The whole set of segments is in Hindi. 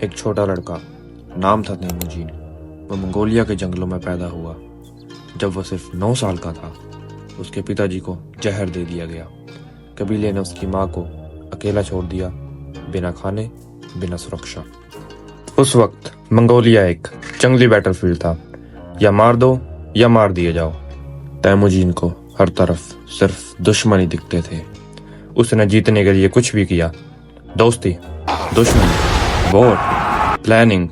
एक छोटा लड़का, नाम था तैमुजीन। वो मंगोलिया के जंगलों में पैदा हुआ। जब वो सिर्फ 9 साल का था, उसके पिताजी को जहर दे दिया गया। कबीले ने उसकी माँ को अकेला छोड़ दिया, बिना खाने, बिना सुरक्षा। उस वक्त मंगोलिया एक जंगली बैटलफील्ड था, या मार दो या मार दिए जाओ। तैमुजीन को हर तरफ सिर्फ दुश्मन ही दिखते थे। उसने जीतने के लिए कुछ भी किया, दोस्ती, दुश्मनी, वोट, प्लानिंग।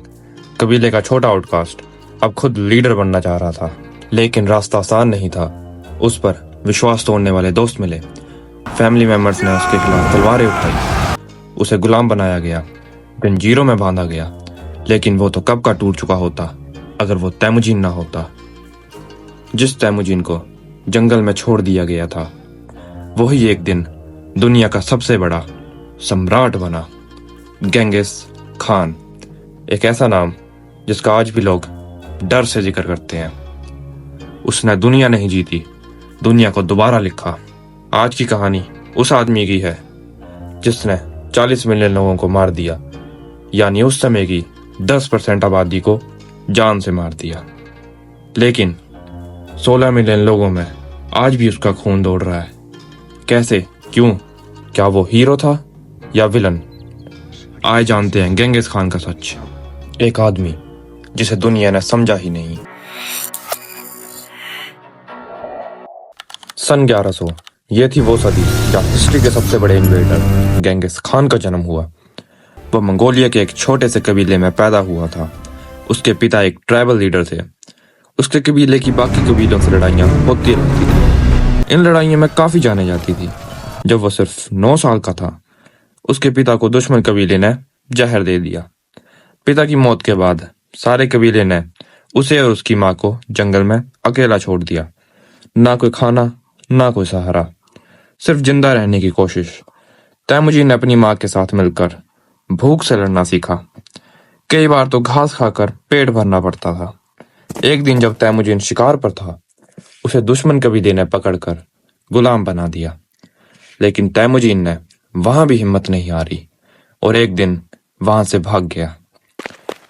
कबीले का छोटा आउटकास्ट अब खुद लीडर बनना चाह रहा था, लेकिन रास्ता आसान नहीं था। उस पर विश्वास तोड़ने वाले दोस्त मिले। फैमिली मेंबर्स ने उसके खिलाफ तलवारें उठाई। उसे गुलाम बनाया गया, जंजीरों में बांधा गया। लेकिन वो तो कब का टूट चुका होता अगर वो तैमुजीन ना होता। जिस तैमुजीन को जंगल में छोड़ दिया गया था, वही एक दिन दुनिया का सबसे बड़ा सम्राट बना। गेंगिस खान, एक ऐसा नाम जिसका आज भी लोग डर से जिक्र करते हैं। उसने दुनिया नहीं जीती, दुनिया को दोबारा लिखा। आज की कहानी उस आदमी की है जिसने 40 मिलियन लोगों को मार दिया, यानी उस समय की 10% आबादी को जान से मार दिया। लेकिन 16 मिलियन लोगों में आज भी उसका खून दौड़ रहा है। कैसे, क्यों, क्या वो हीरो था या विलन? आए जानते हैं गेंगिस खान का सच। एक आदमी जिसे दुनिया ने समझा ही नहीं। सन 1100, ये थी वो सदी जहाँ हिस्ट्री के सबसे बड़े इन्वेडर गेंगिस खान का जन्म हुआ। वह मंगोलिया के एक छोटे से कबीले में पैदा हुआ था। उसके पिता एक ट्राइबल लीडर थे। उसके कबीले की बाकी कबीलों से लड़ाइयाँ होती रहती थी। इन लड़ाइयों में काफी जाने जाती थी। जब वह सिर्फ 9 साल का था, उसके पिता को दुश्मन कबीले ने जहर दे दिया। पिता की मौत के बाद सारे कबीले ने उसे और उसकी माँ को जंगल में अकेला छोड़ दिया। ना कोई खाना, ना कोई सहारा, सिर्फ जिंदा रहने की कोशिश। तैमुजीन ने अपनी माँ के साथ मिलकर भूख से लड़ना सीखा। कई बार तो घास खाकर पेट भरना पड़ता था। एक दिन जब तैमुजीन शिकार पर था, उसे दुश्मन कबीले ने पकड़कर गुलाम बना दिया। लेकिन तैमुजीन ने वहां भी हिम्मत नहीं हारी और एक दिन वहां से भाग गया।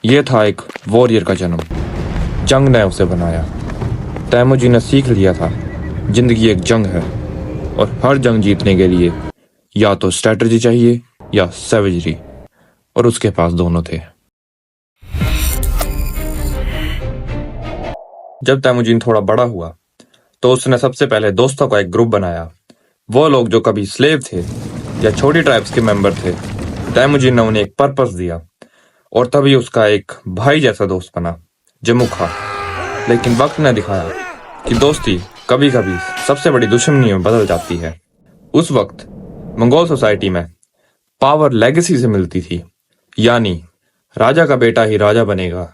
यह था एक वॉरियर का जन्म। जंग ने उसे बनाया। तैमुजीन ने सीख लिया था, जिंदगी एक जंग है और हर जंग जीतने के लिए या तो स्ट्रेटजी चाहिए या सैवेजरी, और उसके पास दोनों थे। जब तैमुजीन थोड़ा बड़ा हुआ तो उसने सबसे पहले दोस्तों का एक ग्रुप बनाया। वो लोग जो कभी स्लेव थे या छोटी ट्राइब्स के मेंबर थे। तैमुजीन ने उन्हें एक पर्पस दिया और तभी उसका एक भाई जैसा दोस्त बना, जमुखा। लेकिन वक्त ने दिखाया कि दोस्ती कभी कभी सबसे बड़ी दुश्मनी में बदल जाती है। उस वक्त मंगोल सोसाइटी में पावर लेगेसी से मिलती थी, यानी राजा का बेटा ही राजा बनेगा।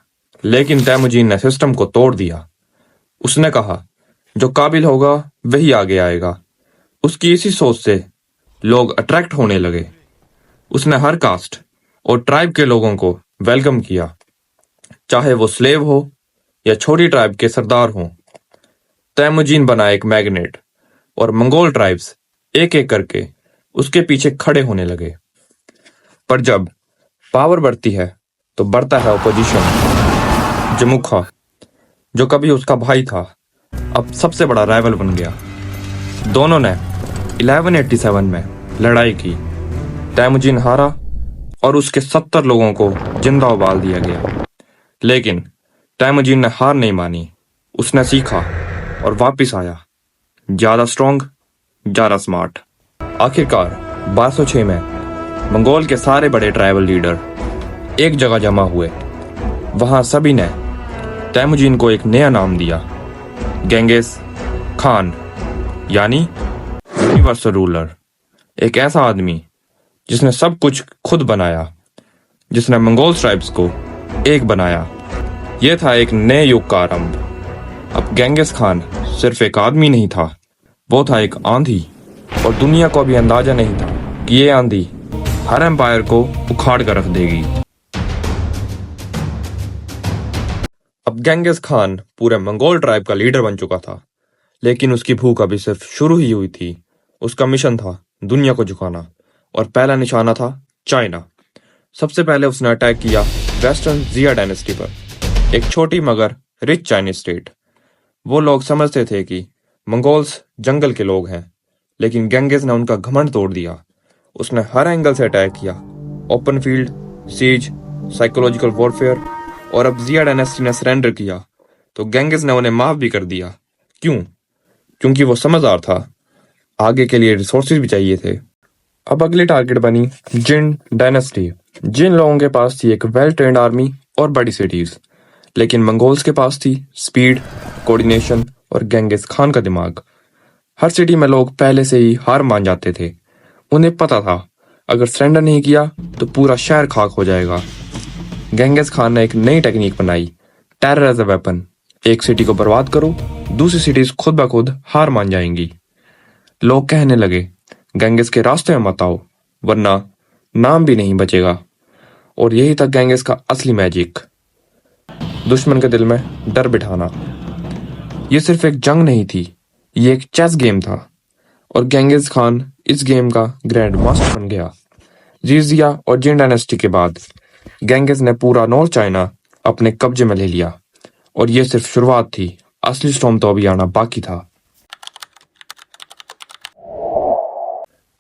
लेकिन तैमुजीन ने सिस्टम को तोड़ दिया। उसने कहा, जो काबिल होगा वही आगे आएगा। उसकी इसी सोच से लोग अट्रैक्ट होने लगे। उसने हर कास्ट और ट्राइब के लोगों को वेलकम किया, चाहे वो स्लेव हो या छोटी ट्राइब के सरदार हों। तैमुजीन बना एक मैग्नेट और मंगोल ट्राइब्स एक एक करके उसके पीछे खड़े होने लगे। पर जब पावर बढ़ती है तो बढ़ता है ऑपोजिशन। जमुखा, जो कभी उसका भाई था, अब सबसे बड़ा राइवल बन गया। दोनों ने 1187 में लड़ाई की। तैमुजीन हारा और उसके 70 लोगों को जिंदा उबाल दिया गया। लेकिन तैमुजीन ने हार नहीं मानी। उसने सीखा और वापस आया, ज्यादा स्ट्रॉन्ग, ज्यादा स्मार्ट। आखिरकार 1206 में मंगोल के सारे बड़े ट्राइबल लीडर एक जगह जमा हुए। वहां सभी ने तैमुजीन को एक नया नाम दिया, गेंगिस खान, यानी यूनिवर्सल रूलर। एक ऐसा आदमी जिसने सब कुछ खुद बनाया, जिसने मंगोल ट्राइब्स को एक बनाया। यह था एक नए युग का आरंभ। अब गेंगिस खान सिर्फ एक आदमी नहीं था, वो था एक आंधी। और दुनिया को अभी अंदाजा नहीं था कि ये आंधी हर एम्पायर को उखाड़ कर रख देगी। अब गेंगिस खान पूरे मंगोल ट्राइब का लीडर बन चुका था, लेकिन उसकी भूख अभी सिर्फ शुरू ही हुई थी। उसका मिशन था दुनिया को झुकाना और पहला निशाना था चाइना। सबसे पहले उसने अटैक किया वेस्टर्न जिया डायनेस्टी पर, एक छोटी मगर रिच चाइनीज स्टेट। वो लोग समझते थे कि मंगोल्स जंगल के लोग हैं, लेकिन गेंगिस ने उनका घमंड तोड़ दिया। उसने हर एंगल से अटैक किया, open field, siege, psychological warfare, और अब जिया डायनेस्टी ने सरेंडर किया तो गेंगिस ने उन्हें माफ भी कर दिया। क्यों? क्योंकि वो समझदार था, आगे के लिए रिसोर्सेज भी चाहिए थे। अब अगली टारगेट बनी जिन डायनेस्टी। जिन लोगों के पास थी एक वेल ट्रेन्ड आर्मी और बड़ी सिटीज, लेकिन मंगोल्स के पास थी स्पीड, कोऑर्डिनेशन और गेंगिस खान का दिमाग। हर सिटी में लोग पहले से ही हार मान जाते थे। उन्हें पता था अगर सरेंडर नहीं किया तो पूरा शहर खाक हो जाएगा। गेंगिस खान ने एक नई टेक्निक बनाई, टेरर एज अ वेपन। एक सिटी को बर्बाद करो, दूसरी सिटीज खुद ब खुद हार मान जाएंगी। लोग कहने लगे गेंगिस के रास्ते में मत आओ, वरना नाम भी नहीं बचेगा। और यही था गेंगिस का असली मैजिक, दुश्मन के दिल में डर बिठाना। ये सिर्फ एक जंग नहीं थी, ये एक चेस गेम था, और गेंगिस खान इस गेम का ग्रैंड मास्टर बन गया। जीजिया और जिन डायनेस्टी के बाद गेंगिस ने पूरा नॉर्थ चाइना अपने कब्जे में ले लिया, और ये सिर्फ शुरुआत थी, असली स्टॉर्म तो अभी आना बाकी था।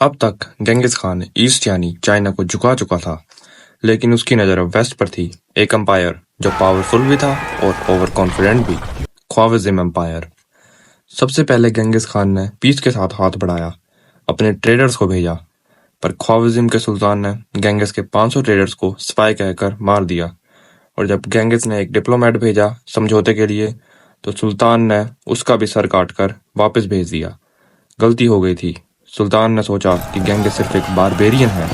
अब तक गेंगिस खान ईस्ट यानी चाइना को झुका चुका था, लेकिन उसकी नजर अब वेस्ट पर थी, एक एम्पायर जो पावरफुल भी था और ओवर कॉन्फिडेंट भी, ख्वारिज़्म एम्पायर। सबसे पहले गेंगिस खान ने पीस के साथ हाथ बढ़ाया, अपने ट्रेडर्स को भेजा, पर ख्वारिज़्म के सुल्तान ने गेंगिस के 500 ट्रेडर्स को स्पाई कहकर मार दिया। और जब गेंगिस ने एक डिप्लोमेट भेजा समझौते के लिए, तो सुल्तान ने उसका भी सर काटकर वापस भेज दिया। गलती हो गई थी। सुल्तान ने सोचा कि गेंगिस सिर्फ एक बारबेरियन है,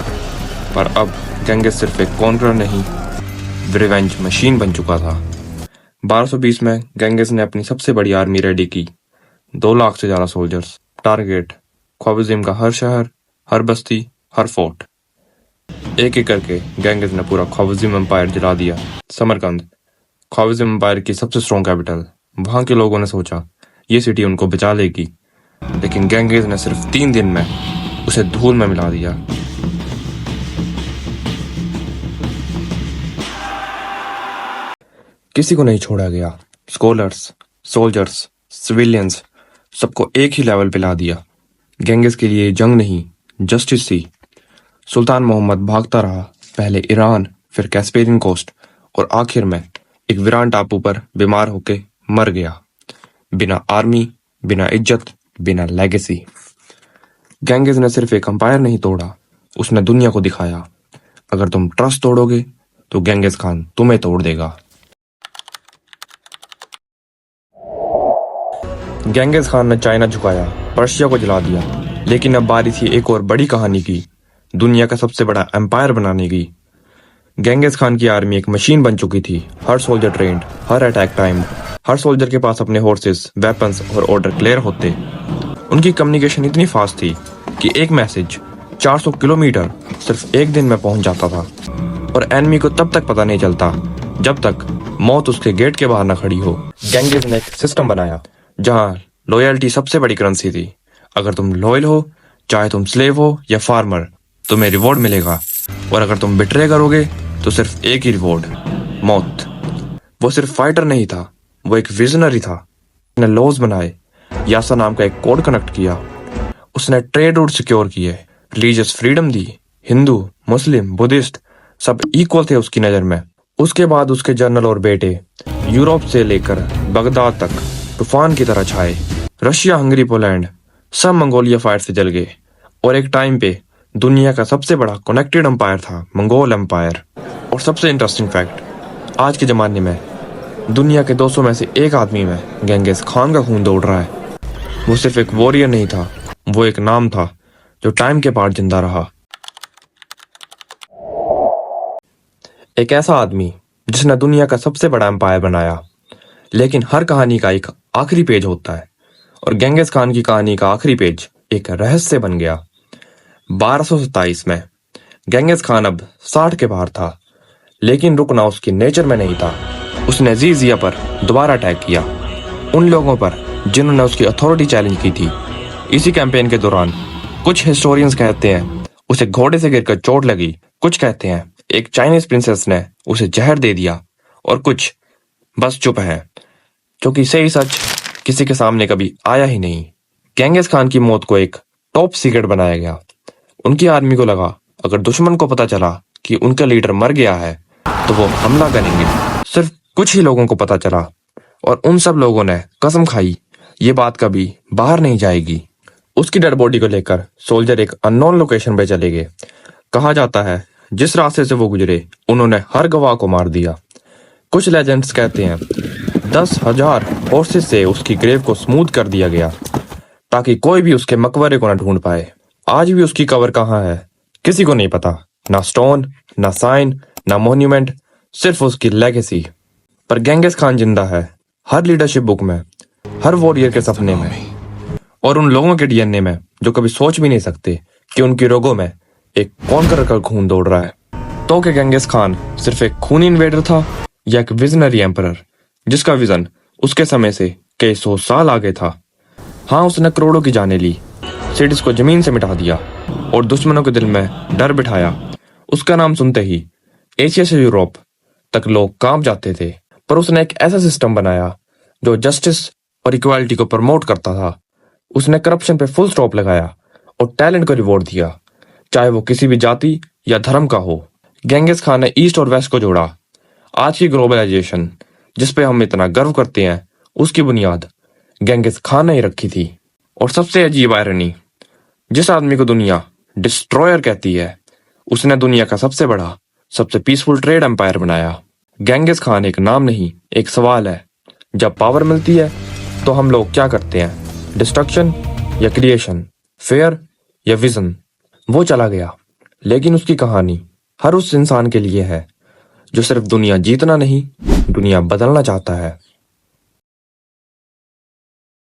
पर अब गेंगिस सिर्फ एक कॉन्करर नहीं, रिवेंज मशीन बन चुका था। 1220 में गेंगिस ने अपनी सबसे बड़ी आर्मी रेडी की, 2 लाख से ज्यादा सोल्जर्स। टारगेट ख्वारिज़्म का हर शहर, हर बस्ती, हर फोर्ट। एक एक करके गेंगिस ने पूरा ख्वारिज़्म एम्पायर जला दिया। समरकंद, ख्वारिज़्म एम्पायर की सबसे स्ट्रॉन्ग कैपिटल। वहां के लोगों ने सोचा ये सिटी उनको बचा लेगी, लेकिन गेंगिस ने सिर्फ 3 दिन में उसे धूल में मिला दिया। किसी को नहीं छोड़ा गया, स्कॉलर्स, सोल्जर्स, सिविलियंस, सबको एक ही लेवल पे ला दिया। गेंगिस के लिए जंग नहीं, जस्टिस थी। सुल्तान मोहम्मद भागता रहा, पहले ईरान, फिर कैस्पेरियन कोस्ट, और आखिर में एक वीरान टापू पर बीमार होके मर गया, बिना आर्मी, बिना इज्जत, बिना लेगेसी। गेंगिस ने सिर्फ एक अंपायर नहीं तोड़ा, उसने दुनिया को दिखाया अगर तुम ट्रस्ट तोड़ोगे तो गेंगिस खान तुम्हें तोड़ देगा। गेंगिस खान ने चाइना झुकाया, पर्शिया को जला दिया, लेकिन अब बारी थी एक और बड़ी कहानी की, दुनिया का सबसे बड़ा एम्पायर बनाने की। गेंगिस खान की आर्मी एक मशीन बन चुकी थी, हर सोल्जर ट्रेंड, हर अटैक टाइम, हर सोल्जर के पास अपने हॉर्सेस, वेपन्स और ऑर्डर क्लियर होते। उनकी कम्युनिकेशन इतनी फास्ट थी कि एक मैसेज 400 किलोमीटर सिर्फ एक दिन में पहुंच जाता था, और एनिमी को तब तक पता नहीं चलता जब तक मौत उसके गेट के बाहर न खड़ी हो। गेंगिस ने एक सिस्टम बनाया जहां लॉयल्टी सबसे बड़ी करेंसी थी। अगर तुम लॉयल हो, चाहे तुम स्लेव हो या फार्मर, तुम्हें रिवॉर्ड मिलेगा, और अगर तुम बिट्रे करोगे तो सिर्फ एक ही रिवॉर्ड, मौत। वो सिर्फ फाइटर नहीं था, वो एक विजनरी था। उसने लॉज बनाए, यासा नाम का एक कोड कनेक्ट किया, उसने ट्रेड रूट सिक्योर किए, रिलीजियस फ्रीडम दी, हिंदू, मुस्लिम, बुद्धिस्ट सब इक्वल थे उसकी नजर में। उसके बाद उसके जनरल और बेटे यूरोप से लेकर बगदाद तक तूफान की तरह छाए। रशिया, हंगरी, पोलैंड सब मंगोलिया फायर से जल गए, और एक टाइम पे दुनिया का सबसे बड़ा कनेक्टेड एम्पायर था मंगोल एम्पायर। और सबसे इंटरेस्टिंग फैक्ट, आज के जमाने में दुनिया के 200 में से एक आदमी में गेंगिस खान का खून दौड़ रहा है। वो सिर्फ एक वॉरियर नहीं था, वो एक नाम था जो टाइम के पार जिंदा रहा। एक ऐसा आदमी जिसने दुनिया का सबसे बड़ा एम्पायर बनाया। लेकिन हर कहानी का एक आखिरी पेज होता है, और गेंगिस खान की कहानी का आखिरी पेज एक रहस्य बन गया। 1227 में गेंगिस खान अब 60 के पार था, लेकिन रुकना उसकी नेचर में नहीं था। उसने जीजिया पर दोबारा अटैक किया, उन लोगों पर जिन्होंने उसकी अथॉरिटी चैलेंज की थी। इसी कैंपेन के दौरान कुछ हिस्टोरियंस कहते हैं उसे घोड़े से गिरकर चोट लगी, कुछ कहते हैं एक चाइनीज प्रिंसेस ने उसे जहर दे दिया और कुछ बस चुप है, क्योंकि सही सच किसी के सामने कभी आया ही नहीं। गेंगिस खान की मौत को एक टॉप सीक्रेट बनाया गया। उनकी आर्मी को लगा अगर दुश्मन को पता चला कि उनका लीडर मर गया है तो वो हमला करेंगे। सिर्फ कुछ ही लोगों को पता चला और उन सब लोगों ने कसम खाई ये बात कभी बाहर नहीं जाएगी। उसकी डेड बॉडी को लेकर सोल्जर एक अननोन लोकेशन पे चले गए। कहा जाता है जिस रास्ते से वो गुजरे उन्होंने हर गवाह को मार दिया। कुछ लेजेंड्स कहते हैं 10,000 हॉर्सेस से उसकी ग्रेव को स्मूथ कर दिया गया ताकि कोई भी उसके मकबरे को न ढूंढ पाए। आज भी उसकी कबर कहाँ है किसी को नहीं पता, ना स्टोन, ना साइन, ना मॉन्यूमेंट, सिर्फ उसकी लेगेसी। पर गेंगिस खान जिंदा है, हर लीडरशिप बुक में, हर वॉरियर के सपने में और उन लोगों के डीएनए में जो कभी सोच भी नहीं सकते कि उनकी रगों में एक कॉन्करर का खून दौड़ रहा है। तो क्या गेंगिस खान सिर्फ एक खूनी इन्वेडर था या एक विजनरी एम्परर जिसका विजन उसके समय से कई 100 साल आगे था? हाँ, उसने करोड़ों की जानें ली, सिटीज को जमीन से मिटा दिया और दुश्मनों के दिल में डर बिठाया। उसका नाम सुनते ही एशिया से यूरोप तक लोग कांप जाते थे। पर उसने एक ऐसा सिस्टम बनाया जो जस्टिस और इक्वालिटी को प्रमोट करता था। उसने करप्शन पे फुल स्टॉप लगाया और टैलेंट को रिवॉर्ड दिया, चाहे वो किसी भी जाति या धर्म का हो। गेंगिस खान ने ईस्ट और वेस्ट को जोड़ा। आज की ग्लोबलाइजेशन जिस पे हम इतना गर्व करते हैं उसकी बुनियाद गेंगिस खान ने ही रखी थी। और सबसे अजीब आयरनी, जिस आदमी को दुनिया डिस्ट्रॉयर कहती है उसने दुनिया का सबसे बड़ा, सबसे पीसफुल ट्रेड एम्पायर बनाया। गेंगिस खान एक नाम नहीं, एक सवाल है। जब पावर मिलती है तो हम लोग क्या करते हैं? डिस्ट्रक्शन या क्रिएशन, फेयर या विजन? वो चला गया, लेकिन उसकी कहानी हर उस इंसान के लिए है जो सिर्फ दुनिया जीतना नहीं, दुनिया बदलना चाहता है।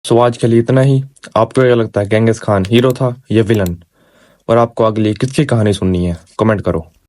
सो आज के लिए इतना ही। आपको क्या लगता है, गेंगिस खान हीरो था या विलन? और आपको अगली किसकी कहानी सुननी है? कमेंट करो।